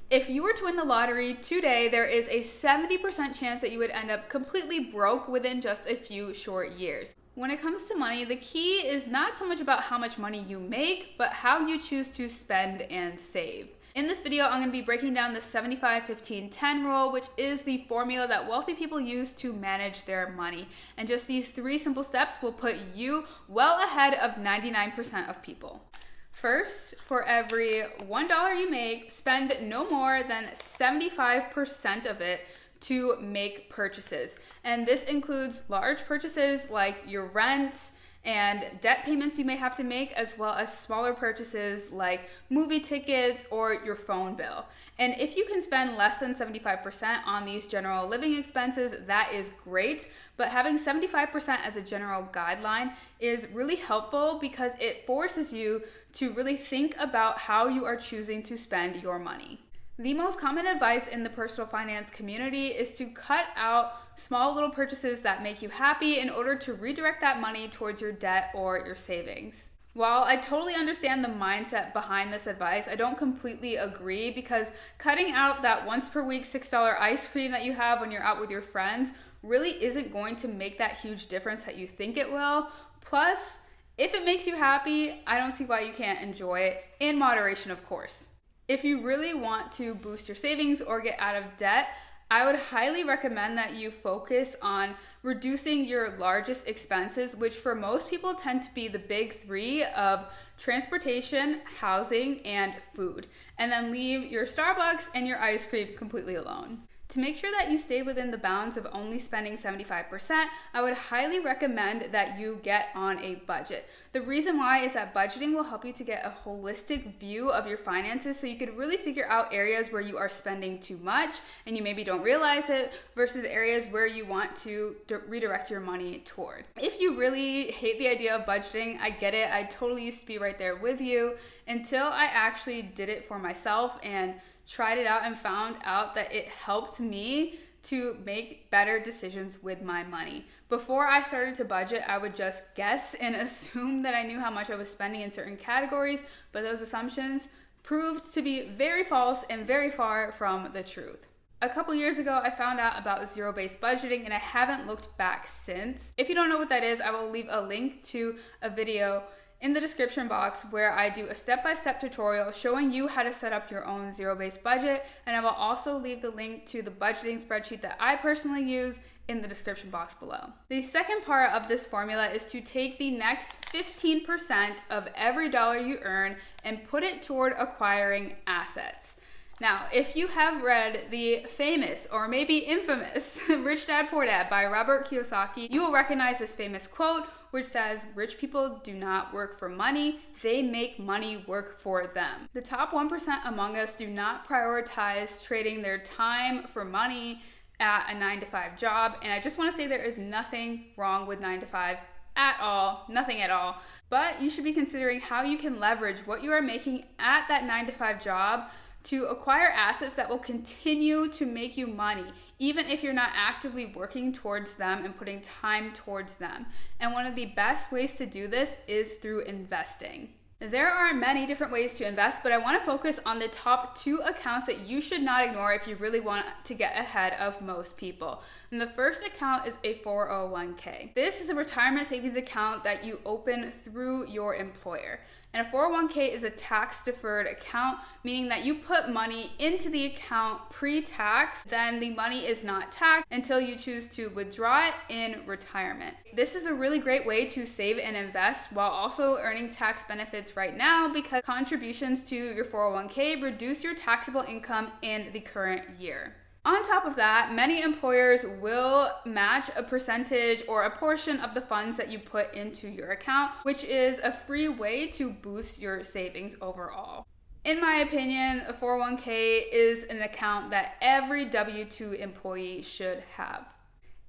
If you were to win the lottery today, there is a 70% chance that you would end up completely broke within just a few short years. When it comes to money, the key is not so much about how much money you make, but how you choose to spend and save. In this video, I'm going to be breaking down the 7511510 rule, which is the formula that wealthy people use to manage their money. And just these 3 simple steps will put you well ahead of 99% of people. First, for every $1 you make, spend no more than 75% of it to make purchases. And this includes large purchases like your rent and debt payments you may have to make, as well as smaller purchases like movie tickets or your phone bill. And if you can spend less than 75% on these general living expenses, that is great. But having 75% as a general guideline is really helpful because it forces you to really think about how you are choosing to spend your money. The most common advice in the personal finance community is to cut out small little purchases that make you happy in order to redirect that money towards your debt or your savings. While I totally understand the mindset behind this advice, I don't completely agree because cutting out that once per week $6 ice cream that you have when you're out with your friends really isn't going to make that huge difference that you think it will. Plus, if it makes you happy, I don't see why you can't enjoy it in moderation, of course. If you really want to boost your savings or get out of debt, I would highly recommend that you focus on reducing your largest expenses, which for most people tend to be the big 3 of transportation, housing, and food, and then leave your Starbucks and your ice cream completely alone. To make sure that you stay within the bounds of only spending 75%, I would highly recommend that you get on a budget. The reason why is that budgeting will help you to get a holistic view of your finances so you could really figure out areas where you are spending too much and you maybe don't realize it versus areas where you want to redirect your money toward. If you really hate the idea of budgeting, I get it. I totally used to be right there with you until I actually did it for myself and tried it out and found out that it helped me to make better decisions with my money. Before I started to budget, I would just guess and assume that I knew how much I was spending in certain categories, but those assumptions proved to be very false and very far from the truth. A couple years ago, I found out about zero-based budgeting and I haven't looked back since. If you don't know what that is, I will leave a link to a video in the description box where I do a step-by-step tutorial showing you how to set up your own zero-based budget, and I will also leave the link to the budgeting spreadsheet that I personally use in the description box below. The second part of this formula is to take the next 15% of every dollar you earn and put it toward acquiring assets. Now, if you have read the famous or maybe infamous Rich Dad Poor Dad by Robert Kiyosaki, you will recognize this famous quote which says, "Rich people do not work for money, they make money work for them." The top 1% among us do not prioritize trading their time for money at a 9-to-5 job, and I just want to say there is nothing wrong with 9-to-5s at all, nothing at all, but you should be considering how you can leverage what you are making at that 9-to-5 job to acquire assets that will continue to make you money, even if you're not actively working towards them and putting time towards them. And one of the best ways to do this is through investing. There are many different ways to invest, but I want to focus on the top 2 accounts that you should not ignore if you really want to get ahead of most people. And the first account is a 401k. This is a retirement savings account that you open through your employer. And a 401k is a tax-deferred account, meaning that you put money into the account pre-tax, then the money is not taxed until you choose to withdraw it in retirement. This is a really great way to save and invest while also earning tax benefits right now because contributions to your 401k reduce your taxable income in the current year. On top of that, many employers will match a percentage or a portion of the funds that you put into your account, which is a free way to boost your savings overall. In my opinion, a 401k is an account that every W-2 employee should have.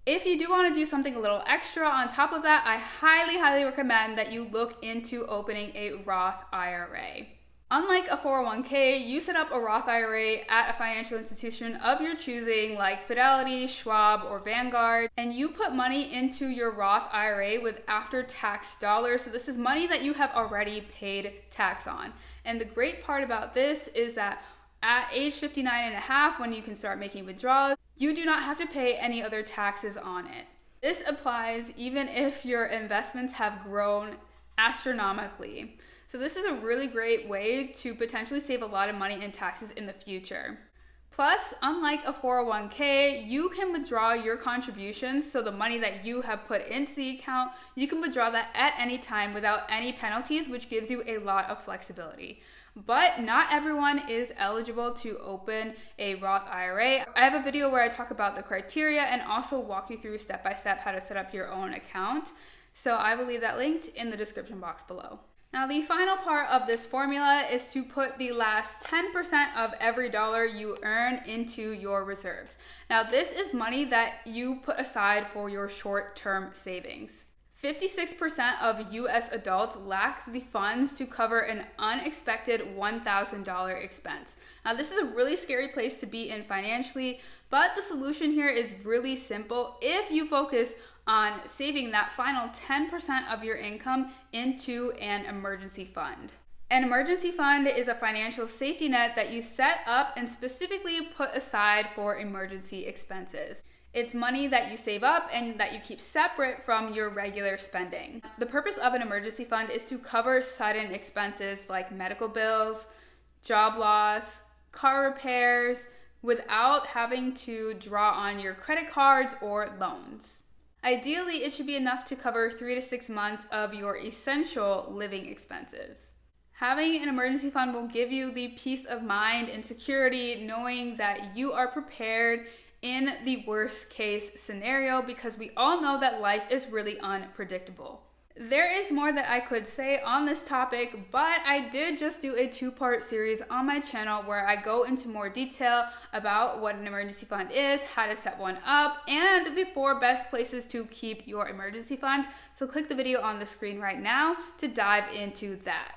If you do want to do something a little extra on top of that, I highly recommend that you look into opening a Roth IRA. Unlike a 401k, you set up a Roth IRA at a financial institution of your choosing like Fidelity, Schwab, or Vanguard, and you put money into your Roth IRA with after-tax dollars. So this is money that you have already paid tax on. And the great part about this is that At age 59 and a half, when you can start making withdrawals, you do not have to pay any other taxes on it. This applies even if your investments have grown astronomically. So this is a really great way to potentially save a lot of money in taxes in the future. Plus, unlike a 401k, you can withdraw your contributions, so the money that you have put into the account, you can withdraw that at any time without any penalties, which gives you a lot of flexibility. But not everyone is eligible to open a Roth IRA. I have a video where I talk about the criteria and also walk you through step by step how to set up your own account. So I will leave that linked in the description box below. Now, the final part of this formula is to put the last 10% of every dollar you earn into your reserves. Now, this is money that you put aside for your short-term savings. 56% of US adults lack the funds to cover an unexpected $1,000 expense. Now, this is a really scary place to be in financially, but the solution here is really simple if you focus on saving that final 10% of your income into an emergency fund. An emergency fund is a financial safety net that you set up and specifically put aside for emergency expenses. It's money that you save up and that you keep separate from your regular spending. The purpose of an emergency fund is to cover sudden expenses like medical bills, job loss, car repairs, without having to draw on your credit cards or loans. Ideally, it should be enough to cover 3 to 6 months of your essential living expenses. Having an emergency fund will give you the peace of mind and security knowing that you are prepared in the worst case scenario, because we all know that life is really unpredictable. There is more that I could say on this topic, but I did just do a 2-part series on my channel where I go into more detail about what an emergency fund is, how to set one up, and the 4 best places to keep your emergency fund. So click the video on the screen right now to dive into that.